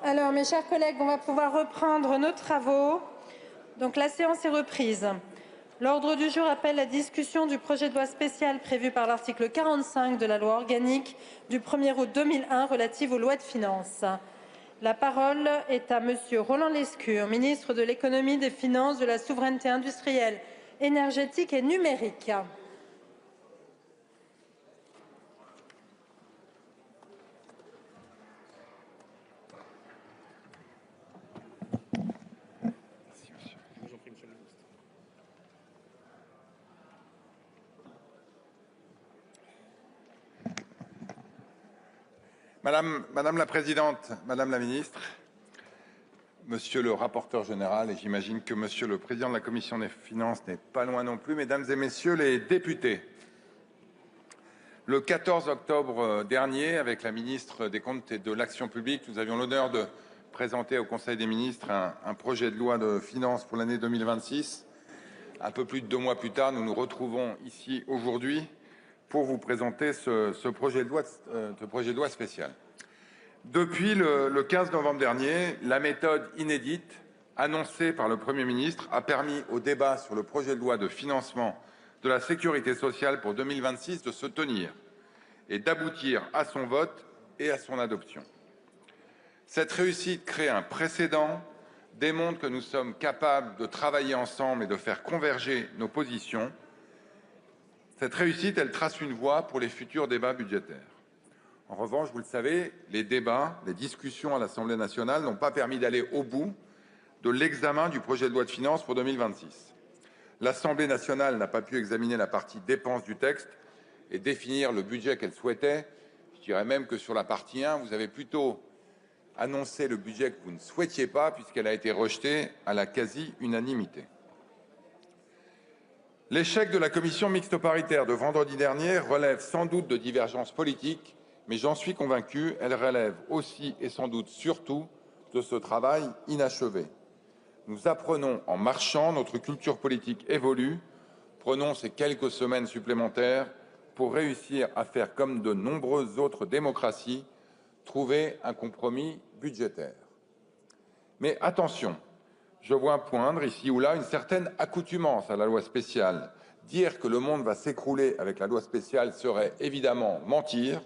Alors, mes chers collègues, on va pouvoir reprendre nos travaux. Donc, la séance est reprise. L'ordre du jour appelle la discussion du projet de loi spécial prévu par l'article 45 de la loi organique du 1er août 2001 relative aux lois de finances. La parole est à monsieur Roland Lescure, ministre de l'économie, des finances, de la souveraineté industrielle, énergétique et numérique. Madame la Présidente, Madame la Ministre, Monsieur le rapporteur général, et j'imagine que Monsieur le Président de la Commission des Finances n'est pas loin non plus, Mesdames et Messieurs les députés. Le 14 octobre dernier, avec la Ministre des Comptes et de l'Action publique, nous avions l'honneur de présenter au Conseil des ministres un projet de loi de finances pour l'année 2026. Un peu plus de 2 mois plus tard, nous nous retrouvons ici aujourd'hui pour vous présenter ce projet de loi spécial. Depuis le 15 novembre dernier, la méthode inédite annoncée par le Premier ministre a permis au débat sur le projet de loi de financement de la sécurité sociale pour 2026 de se tenir et d'aboutir à son vote et à son adoption. Cette réussite crée un précédent, démontre que nous sommes capables de travailler ensemble et de faire converger nos positions. Cette réussite, elle trace une voie pour les futurs débats budgétaires. En revanche, vous le savez, les débats, les discussions à l'Assemblée nationale n'ont pas permis d'aller au bout de l'examen du projet de loi de finances pour 2026. L'Assemblée nationale n'a pas pu examiner la partie dépenses du texte et définir le budget qu'elle souhaitait. Je dirais même que sur la partie 1, vous avez plutôt annoncé le budget que vous ne souhaitiez pas puisqu'elle a été rejetée à la quasi-unanimité. L'échec de la commission mixte paritaire de vendredi dernier relève sans doute de divergences politiques, mais j'en suis convaincu, elle relève aussi et sans doute surtout de ce travail inachevé. Nous apprenons en marchant, notre culture politique évolue, prenons ces quelques semaines supplémentaires pour réussir à faire comme de nombreuses autres démocraties, trouver un compromis budgétaire. Mais attention, je vois poindre ici ou là une certaine accoutumance à la loi spéciale. Dire que le monde va s'écrouler avec la loi spéciale serait évidemment mentir,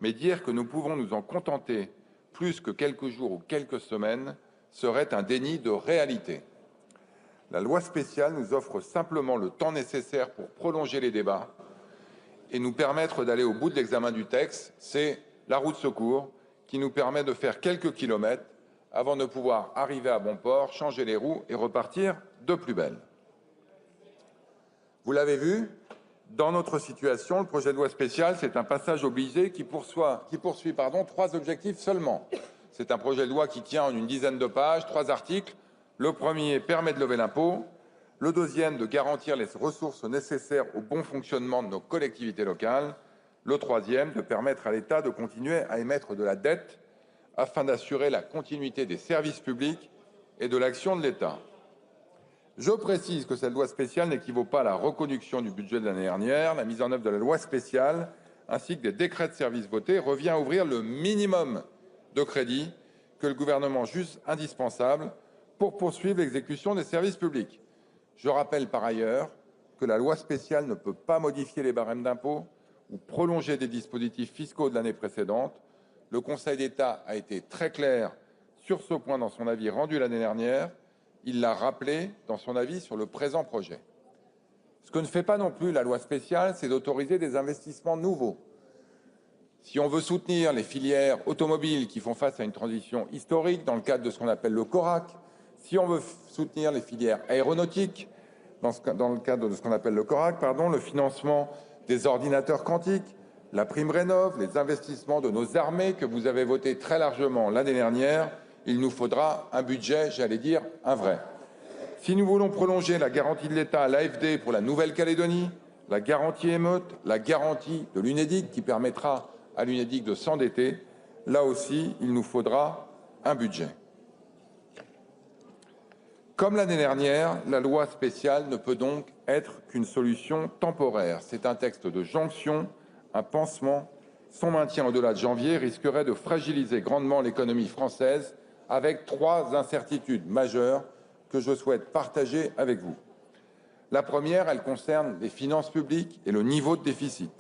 mais dire que nous pouvons nous en contenter plus que quelques jours ou quelques semaines serait un déni de réalité. La loi spéciale nous offre simplement le temps nécessaire pour prolonger les débats et nous permettre d'aller au bout de l'examen du texte. C'est la roue de secours qui nous permet de faire quelques kilomètres avant de pouvoir arriver à bon port, changer les roues et repartir de plus belle. Vous l'avez vu, dans notre situation, le projet de loi spécial, c'est un passage obligé qui poursuit 3 objectifs seulement. C'est un projet de loi qui tient en une dizaine de pages, 3 articles. Le premier permet de lever l'impôt, le deuxième de garantir les ressources nécessaires au bon fonctionnement de nos collectivités locales, le troisième de permettre à l'État de continuer à émettre de la dette afin d'assurer la continuité des services publics et de l'action de l'État. Je précise que cette loi spéciale n'équivaut pas à la reconduction du budget de l'année dernière. La mise en œuvre de la loi spéciale ainsi que des décrets de service votés revient à ouvrir le minimum de crédits que le gouvernement juge indispensable pour poursuivre l'exécution des services publics. Je rappelle par ailleurs que la loi spéciale ne peut pas modifier les barèmes d'impôt ou prolonger des dispositifs fiscaux de l'année précédente. Le Conseil d'État a été très clair sur ce point dans son avis rendu l'année dernière. Il l'a rappelé dans son avis sur le présent projet. Ce que ne fait pas non plus la loi spéciale, c'est d'autoriser des investissements nouveaux. Si on veut soutenir les filières automobiles qui font face à une transition historique dans le cadre de ce qu'on appelle le CORAC, si on veut soutenir les filières aéronautiques dans le cadre de ce qu'on appelle le CORAC, le financement des ordinateurs quantiques, la prime rénov', les investissements de nos armées que vous avez voté très largement l'année dernière, il nous faudra un budget, j'allais dire, un vrai. Si nous voulons prolonger la garantie de l'État à l'AFD pour la Nouvelle-Calédonie, la garantie émeute, la garantie de l'UNEDIC qui permettra à l'UNEDIC de s'endetter, là aussi, il nous faudra un budget. Comme l'année dernière, la loi spéciale ne peut donc être qu'une solution temporaire. C'est un texte de jonction, un pansement son maintien au-delà de janvier risquerait de fragiliser grandement l'économie française avec 3 incertitudes majeures que je souhaite partager avec vous. La première, elle concerne les finances publiques et le niveau de déficit.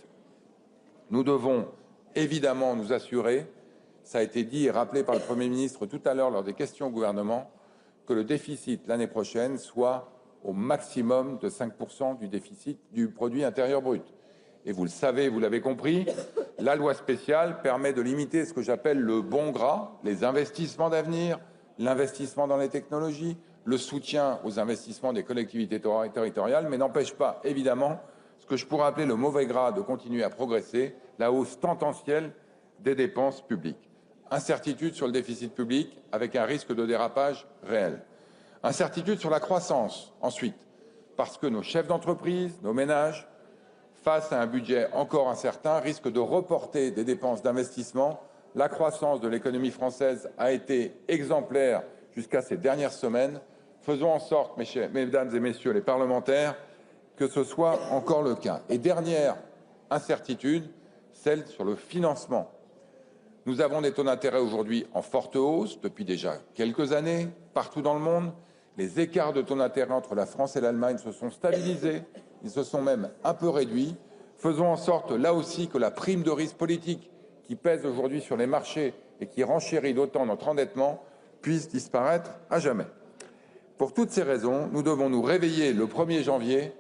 Nous devons évidemment nous assurer, ça a été dit et rappelé par le Premier ministre tout à l'heure lors des questions au gouvernement, que le déficit l'année prochaine soit au maximum de 5% du déficit du produit intérieur brut. Et vous le savez, vous l'avez compris, la loi spéciale permet de limiter ce que j'appelle le bon gras, les investissements d'avenir, l'investissement dans les technologies, le soutien aux investissements des collectivités territoriales, mais n'empêche pas, évidemment, ce que je pourrais appeler le mauvais gras de continuer à progresser, la hausse tendancielle des dépenses publiques. Incertitude sur le déficit public avec un risque de dérapage réel. Incertitude sur la croissance, ensuite, parce que nos chefs d'entreprise, nos ménages, face à un budget encore incertain, risquent de reporter des dépenses d'investissement. La croissance de l'économie française a été exemplaire jusqu'à ces dernières semaines. Faisons en sorte, mesdames et messieurs les parlementaires, que ce soit encore le cas. Et dernière incertitude, celle sur le financement. Nous avons des taux d'intérêt aujourd'hui en forte hausse depuis déjà quelques années, partout dans le monde. Les écarts de taux d'intérêt entre la France et l'Allemagne se sont stabilisés, ils se sont même un peu réduits. Faisons en sorte, là aussi, que la prime de risque politique qui pèse aujourd'hui sur les marchés et qui renchérit d'autant notre endettement puisse disparaître à jamais. Pour toutes ces raisons, nous devons nous réveiller le 1er janvier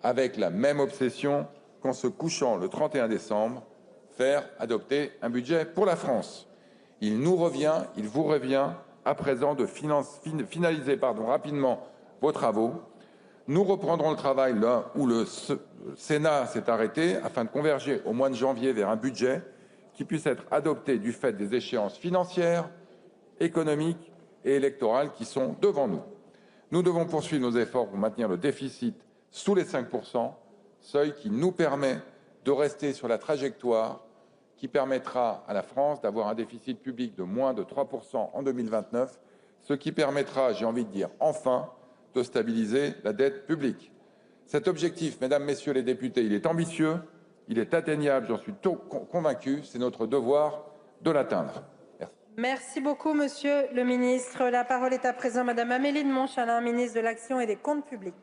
avec la même obsession qu'en se couchant le 31 décembre, faire adopter un budget pour la France. Il nous revient, il vous revient à présent de finaliser rapidement vos travaux. Nous reprendrons le travail là où le Sénat s'est arrêté afin de converger au mois de janvier vers un budget qui puisse être adopté du fait des échéances financières, économiques et électorales qui sont devant nous. Nous devons poursuivre nos efforts pour maintenir le déficit sous les 5%, seuil qui nous permet de rester sur la trajectoire qui permettra à la France d'avoir un déficit public de moins de 3% en 2029, ce qui permettra, j'ai envie de dire, enfin, de stabiliser la dette publique. Cet objectif, mesdames, messieurs les députés, il est ambitieux, il est atteignable, j'en suis convaincu, c'est notre devoir de l'atteindre. Merci beaucoup, Monsieur le Ministre. La parole est à présent Madame Amélie de Montchalin, ministre de l'Action et des Comptes publics.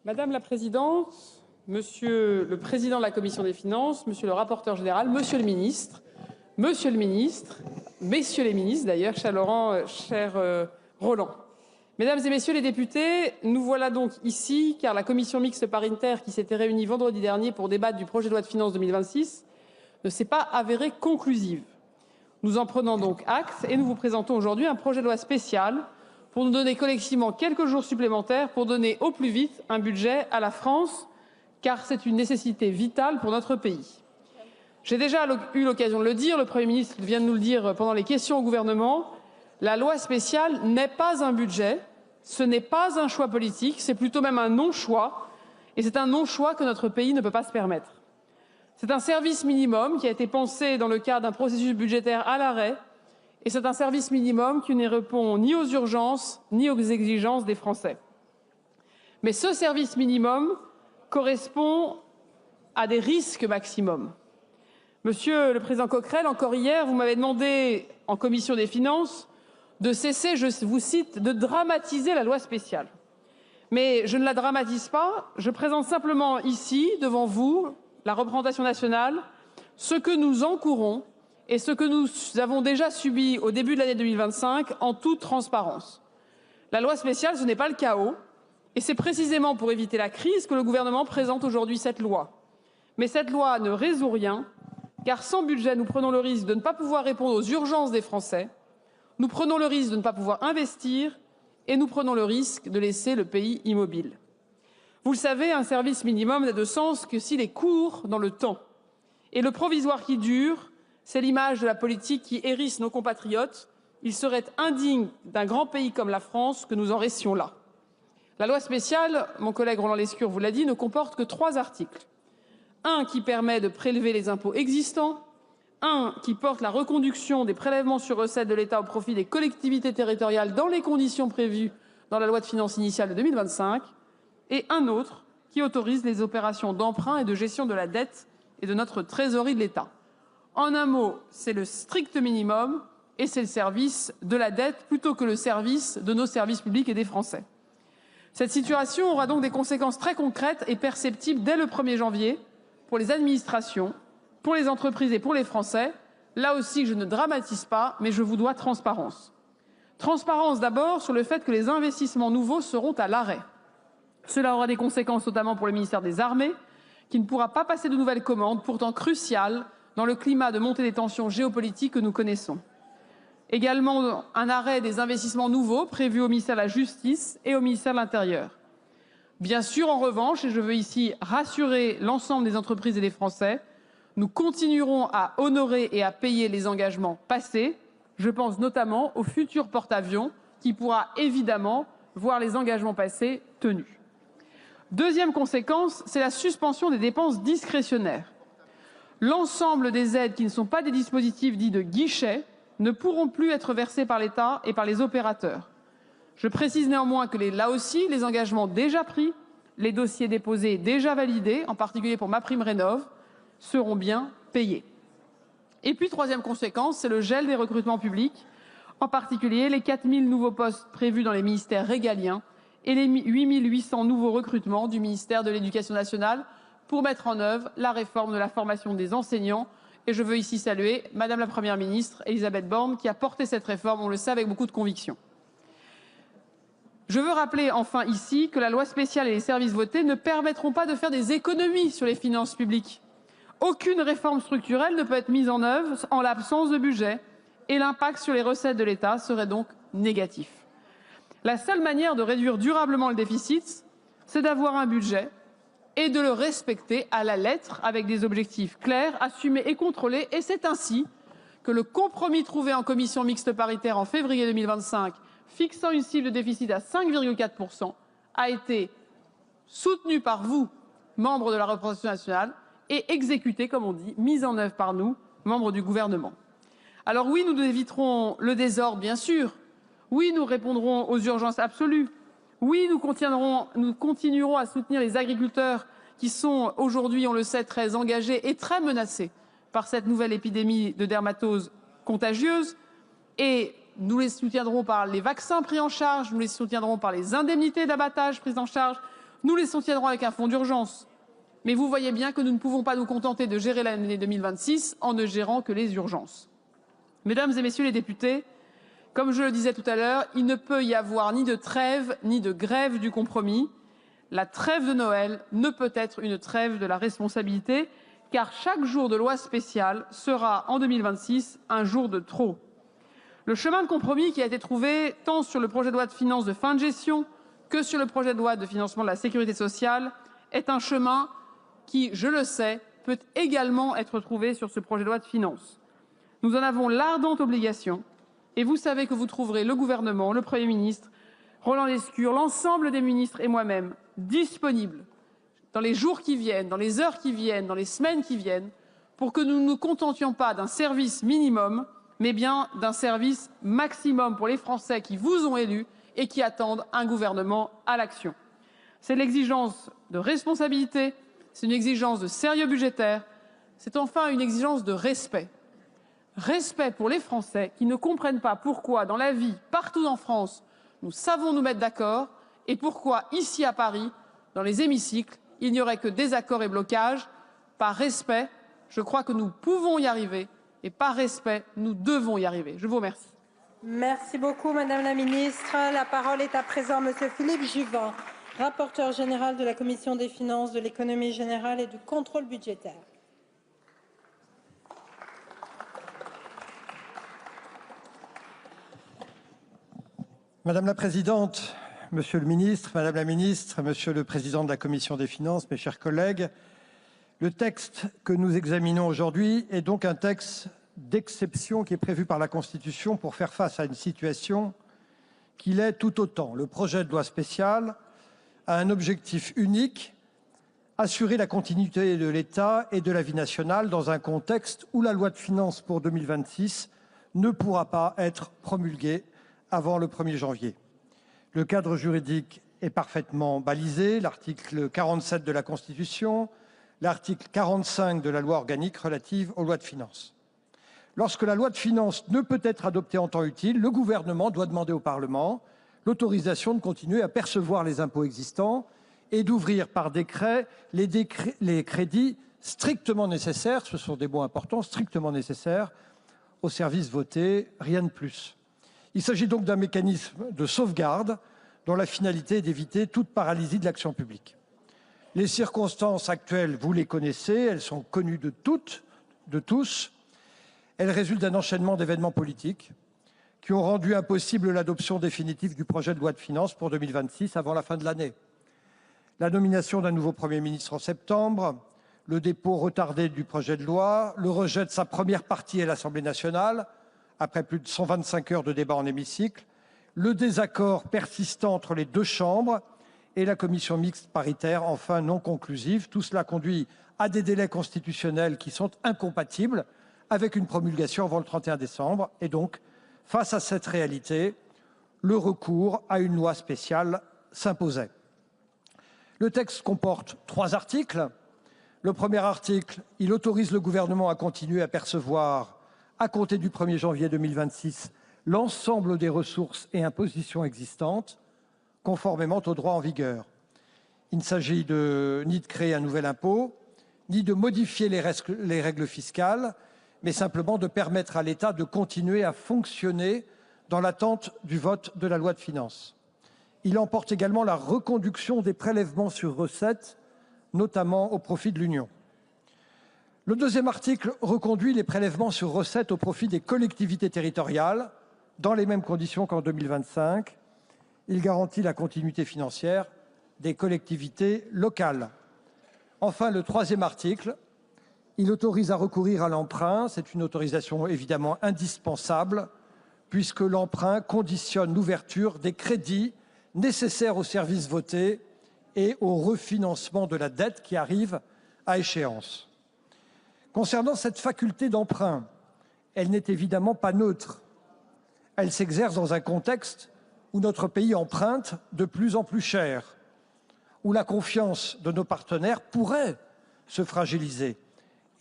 Madame la Présidente, Monsieur le Président de la Commission des Finances, Monsieur le Rapporteur général, Monsieur le Ministre, Messieurs les ministres d'ailleurs, cher Laurent, cher Roland. Mesdames et Messieurs les députés, nous voilà donc ici car la commission mixte paritaire qui s'était réunie vendredi dernier pour débattre du projet de loi de finances 2026 ne s'est pas avérée conclusive. Nous en prenons donc acte et nous vous présentons aujourd'hui un projet de loi spécial pour nous donner collectivement quelques jours supplémentaires pour donner au plus vite un budget à la France, car c'est une nécessité vitale pour notre pays. J'ai déjà eu l'occasion de le dire, le Premier ministre vient de nous le dire pendant les questions au gouvernement, la loi spéciale n'est pas un budget, ce n'est pas un choix politique, c'est plutôt même un non-choix, et c'est un non-choix que notre pays ne peut pas se permettre. C'est un service minimum qui a été pensé dans le cadre d'un processus budgétaire à l'arrêt, et c'est un service minimum qui ne répond ni aux urgences ni aux exigences des Français. Mais ce service minimum correspond à des risques maximums. Monsieur le Président Coquerel, encore hier, vous m'avez demandé en commission des finances de cesser, je vous cite, de dramatiser la loi spéciale. Mais je ne la dramatise pas, je présente simplement ici, devant vous, la représentation nationale, ce que nous encourons et ce que nous avons déjà subi au début de l'année 2025 en toute transparence. La loi spéciale, ce n'est pas le chaos, et c'est précisément pour éviter la crise que le gouvernement présente aujourd'hui cette loi. Mais cette loi ne résout rien, car sans budget, nous prenons le risque de ne pas pouvoir répondre aux urgences des Français, nous prenons le risque de ne pas pouvoir investir, et nous prenons le risque de laisser le pays immobile. Vous le savez, un service minimum n'a de sens que s'il est court dans le temps. Et le provisoire qui dure, c'est l'image de la politique qui hérisse nos compatriotes. Il serait indigne d'un grand pays comme la France que nous en restions là. La loi spéciale, mon collègue Roland Lescure vous l'a dit, ne comporte que 3 articles. Un qui permet de prélever les impôts existants, Un qui porte la reconduction des prélèvements sur recettes de l'État au profit des collectivités territoriales dans les conditions prévues dans la loi de finances initiale de 2025. Et un autre qui autorise les opérations d'emprunt et de gestion de la dette et de notre trésorerie de l'État. En un mot, c'est le strict minimum et c'est le service de la dette plutôt que le service de nos services publics et des Français. Cette situation aura donc des conséquences très concrètes et perceptibles dès le 1er janvier pour les administrations, pour les entreprises et pour les Français. Là aussi, je ne dramatise pas, mais je vous dois transparence. Transparence d'abord sur le fait que les investissements nouveaux seront à l'arrêt. Cela aura des conséquences notamment pour le ministère des Armées, qui ne pourra pas passer de nouvelles commandes, pourtant cruciales dans le climat de montée des tensions géopolitiques que nous connaissons. Également, un arrêt des investissements nouveaux prévus au ministère de la Justice et au ministère de l'Intérieur. Bien sûr, en revanche, et je veux ici rassurer l'ensemble des entreprises et des Français, nous continuerons à honorer et à payer les engagements passés. Je pense notamment au futur porte-avions qui pourra évidemment voir les engagements passés tenus. Deuxième conséquence, c'est la suspension des dépenses discrétionnaires. L'ensemble des aides qui ne sont pas des dispositifs dits de guichet ne pourront plus être versées par l'État et par les opérateurs. Je précise néanmoins que là aussi, les engagements déjà pris, les dossiers déposés déjà validés, en particulier pour MaPrimeRénov', seront bien payés. Et puis, troisième conséquence, c'est le gel des recrutements publics, en particulier les 4 000 nouveaux postes prévus dans les ministères régaliens et les 8 800 nouveaux recrutements du ministère de l'Éducation nationale pour mettre en œuvre la réforme de la formation des enseignants. Et je veux ici saluer Madame la Première ministre, Elisabeth Borne, qui a porté cette réforme, on le sait, avec beaucoup de conviction. Je veux rappeler enfin ici que la loi spéciale et les services votés ne permettront pas de faire des économies sur les finances publiques. Aucune réforme structurelle ne peut être mise en œuvre en l'absence de budget et l'impact sur les recettes de l'État serait donc négatif. La seule manière de réduire durablement le déficit, c'est d'avoir un budget et de le respecter à la lettre avec des objectifs clairs, assumés et contrôlés. Et c'est ainsi que le compromis trouvé en commission mixte paritaire en février 2025, fixant une cible de déficit à 5,4%, a été soutenu par vous, membres de la représentation nationale, et exécuté, comme on dit, mis en œuvre par nous, membres du gouvernement. Alors oui, nous éviterons le désordre, bien sûr. Oui, nous répondrons aux urgences absolues. Oui, nous continuerons à soutenir les agriculteurs qui sont aujourd'hui, on le sait, très engagés et très menacés par cette nouvelle épidémie de dermatose contagieuse. Et nous les soutiendrons par les vaccins pris en charge, nous les soutiendrons par les indemnités d'abattage prises en charge, nous les soutiendrons avec un fonds d'urgence. Mais vous voyez bien que nous ne pouvons pas nous contenter de gérer l'année 2026 en ne gérant que les urgences. Mesdames et messieurs les députés, comme je le disais tout à l'heure, il ne peut y avoir ni de trêve ni de grève du compromis. La trêve de Noël ne peut être une trêve de la responsabilité, car chaque jour de loi spéciale sera en 2026 un jour de trop. Le chemin de compromis qui a été trouvé tant sur le projet de loi de finances de fin de gestion que sur le projet de loi de financement de la sécurité sociale est un chemin qui, je le sais, peut également être trouvé sur ce projet de loi de finances. Nous en avons l'ardente obligation et vous savez que vous trouverez le gouvernement, le Premier ministre, Roland Lescure, l'ensemble des ministres et moi-même disponibles dans les jours qui viennent, dans les heures qui viennent, dans les semaines qui viennent, pour que nous ne nous contentions pas d'un service minimum, mais bien d'un service maximum pour les Français qui vous ont élus et qui attendent un gouvernement à l'action. C'est l'exigence de responsabilité, c'est une exigence de sérieux budgétaire, c'est enfin une exigence de respect. Respect pour les Français qui ne comprennent pas pourquoi, dans la vie, partout en France, nous savons nous mettre d'accord et pourquoi, ici à Paris, dans les hémicycles, il n'y aurait que désaccord et blocage. Par respect, je crois que nous pouvons y arriver et par respect, nous devons y arriver. Je vous remercie. Merci beaucoup, Madame la Ministre. La parole est à présent Monsieur Philippe Juvin, rapporteur général de la Commission des finances, de l'économie générale et du contrôle budgétaire. Madame la Présidente, Monsieur le Ministre, Madame la Ministre, Monsieur le Président de la Commission des finances, mes chers collègues, le texte que nous examinons aujourd'hui est donc un texte d'exception qui est prévu par la Constitution pour faire face à une situation qui l'est tout autant. Le projet de loi spéciale a un objectif unique, assurer la continuité de l'État et de la vie nationale dans un contexte où la loi de finances pour 2026 ne pourra pas être promulguée avant le 1er janvier. Le cadre juridique est parfaitement balisé, l'article 47 de la Constitution, l'article 45 de la loi organique relative aux lois de finances. Lorsque la loi de finances ne peut être adoptée en temps utile, le gouvernement doit demander au Parlement l'autorisation de continuer à percevoir les impôts existants et d'ouvrir par décret les crédits strictement nécessaires, ce sont des mots importants, strictement nécessaires aux services votés, rien de plus. Il s'agit donc d'un mécanisme de sauvegarde dont la finalité est d'éviter toute paralysie de l'action publique. Les circonstances actuelles, vous les connaissez, elles sont connues de toutes, de tous. Elles résultent d'un enchaînement d'événements politiques qui ont rendu impossible l'adoption définitive du projet de loi de finances pour 2026 avant la fin de l'année. La nomination d'un nouveau Premier ministre en septembre, le dépôt retardé du projet de loi, le rejet de sa première partie à l'Assemblée nationale, après plus de 125 heures de débat en hémicycle, le désaccord persistant entre les deux chambres et la commission mixte paritaire, enfin non conclusive. Tout cela conduit à des délais constitutionnels qui sont incompatibles avec une promulgation avant le 31 décembre. Et donc, face à cette réalité, le recours à une loi spéciale s'imposait. Le texte comporte 3 articles. Le premier article, il autorise le gouvernement à continuer à percevoir, à compter du 1er janvier 2026, l'ensemble des ressources et impositions existantes, conformément au droit en vigueur. Il ne s'agit ni de créer un nouvel impôt, ni de modifier les règles fiscales, mais simplement de permettre à l'État de continuer à fonctionner dans l'attente du vote de la loi de finances. Il emporte également la reconduction des prélèvements sur recettes, notamment au profit de l'Union. Le deuxième article reconduit les prélèvements sur recettes au profit des collectivités territoriales, dans les mêmes conditions qu'en 2025. Il garantit la continuité financière des collectivités locales. Enfin, le troisième article, il autorise à recourir à l'emprunt. C'est une autorisation évidemment indispensable, puisque l'emprunt conditionne l'ouverture des crédits nécessaires aux services votés et au refinancement de la dette qui arrive à échéance. Concernant cette faculté d'emprunt, elle n'est évidemment pas neutre. Elle s'exerce dans un contexte où notre pays emprunte de plus en plus cher, où la confiance de nos partenaires pourrait se fragiliser,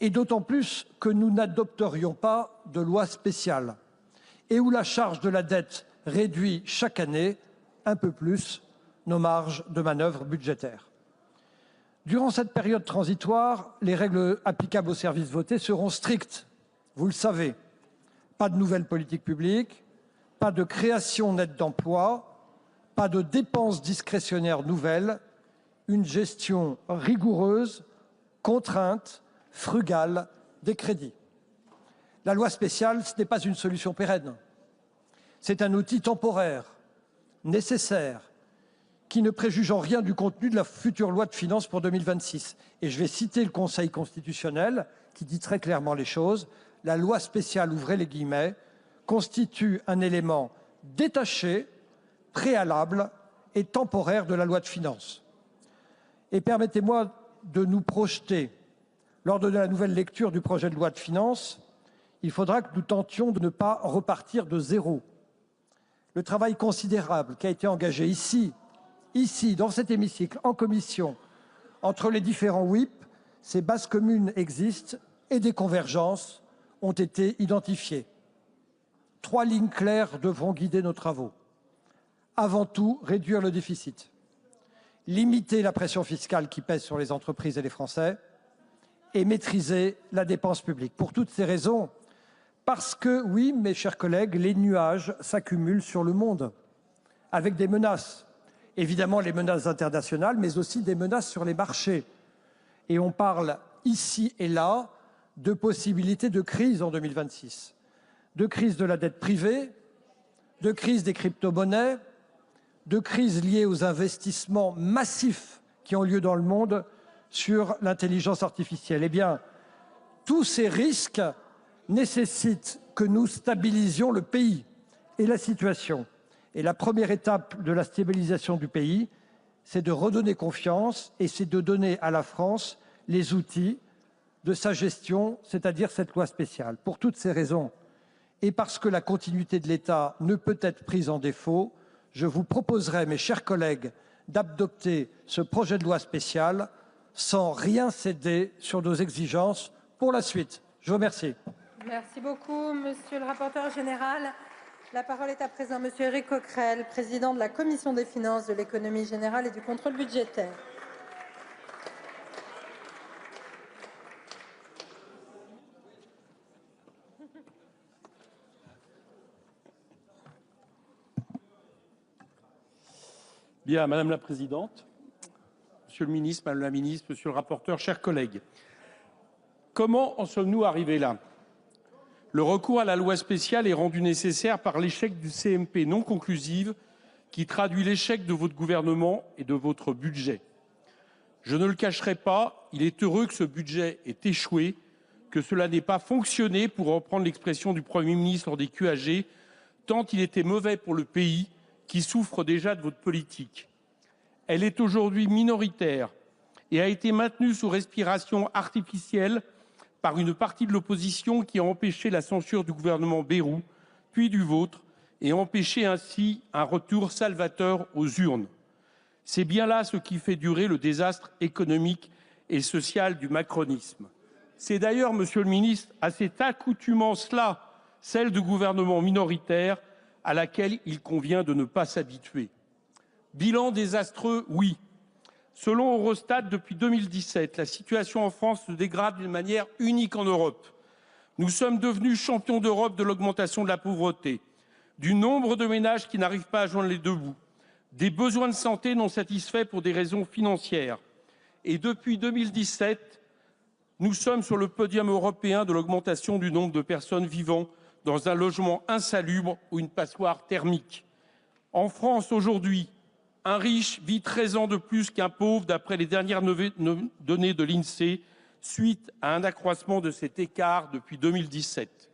et d'autant plus que nous n'adopterions pas de loi spéciale, et où la charge de la dette réduit chaque année un peu plus nos marges de manœuvre budgétaires. Durant cette période transitoire, les règles applicables aux services votés seront strictes. Vous le savez, pas de nouvelles politiques publiques, pas de création nette d'emplois, pas de dépenses discrétionnaires nouvelles, une gestion rigoureuse, contrainte, frugale des crédits. La loi spéciale, ce n'est pas une solution pérenne. C'est un outil temporaire, nécessaire, qui ne préjuge en rien du contenu de la future loi de finances pour 2026. Et je vais citer le Conseil constitutionnel qui dit très clairement les choses. La loi spéciale, ouvrez les guillemets, constitue un élément détaché, préalable et temporaire de la loi de finances. Et permettez-moi de nous projeter. Lors de la nouvelle lecture du projet de loi de finances, il faudra que nous tentions de ne pas repartir de zéro. Le travail considérable qui a été engagé ici, dans cet hémicycle, en commission, entre les différents WIP, ces bases communes existent et des convergences ont été identifiées. 3 lignes claires devront guider nos travaux. Avant tout, réduire le déficit, limiter la pression fiscale qui pèse sur les entreprises et les Français et maîtriser la dépense publique. Pour toutes ces raisons, parce que, oui, mes chers collègues, les nuages s'accumulent sur le monde, avec des menaces. Évidemment, les menaces internationales, mais aussi des menaces sur les marchés. Et on parle ici et là de possibilités de crise en 2026. De crise de la dette privée, de crise des crypto-monnaies, de crise liée aux investissements massifs qui ont lieu dans le monde sur l'intelligence artificielle. Eh bien, tous ces risques nécessite que nous stabilisions le pays et la situation. Et la première étape de la stabilisation du pays, c'est de redonner confiance et c'est de donner à la France les outils de sa gestion, c'est-à-dire cette loi spéciale. Pour toutes ces raisons, et parce que la continuité de l'État ne peut être prise en défaut, je vous proposerai, mes chers collègues, d'adopter ce projet de loi spécial sans rien céder sur nos exigences pour la suite. Je vous remercie. Merci beaucoup, monsieur le rapporteur général. La parole est à présent monsieur Éric Coquerel, président de la Commission des finances, de l'économie générale et du contrôle budgétaire. Bien, Madame la Présidente, Monsieur le Ministre, Madame la Ministre, Monsieur le rapporteur, chers collègues, comment en sommes-nous arrivés là? Le recours à la loi spéciale est rendu nécessaire par l'échec du CMP non conclusive qui traduit l'échec de votre gouvernement et de votre budget. Je ne le cacherai pas, il est heureux que ce budget ait échoué, que cela n'ait pas fonctionné, pour reprendre l'expression du Premier ministre lors des QAG, tant il était mauvais pour le pays qui souffre déjà de votre politique. Elle est aujourd'hui minoritaire et a été maintenue sous respiration artificielle par une partie de l'opposition qui a empêché la censure du gouvernement Bayrou, puis du vôtre, et empêché ainsi un retour salvateur aux urnes. C'est bien là ce qui fait durer le désastre économique et social du macronisme. C'est d'ailleurs, Monsieur le Ministre, à cette accoutumance-là, celle du gouvernement minoritaire, à laquelle il convient de ne pas s'habituer. Bilan désastreux, oui. Selon Eurostat, depuis 2017, la situation en France se dégrade d'une manière unique en Europe. Nous sommes devenus champions d'Europe de l'augmentation de la pauvreté, du nombre de ménages qui n'arrivent pas à joindre les deux bouts, des besoins de santé non satisfaits pour des raisons financières. Et depuis 2017, nous sommes sur le podium européen de l'augmentation du nombre de personnes vivant dans un logement insalubre ou une passoire thermique. En France, aujourd'hui, un riche vit 13 ans de plus qu'un pauvre, d'après les dernières données de l'INSEE, suite à un accroissement de cet écart depuis 2017.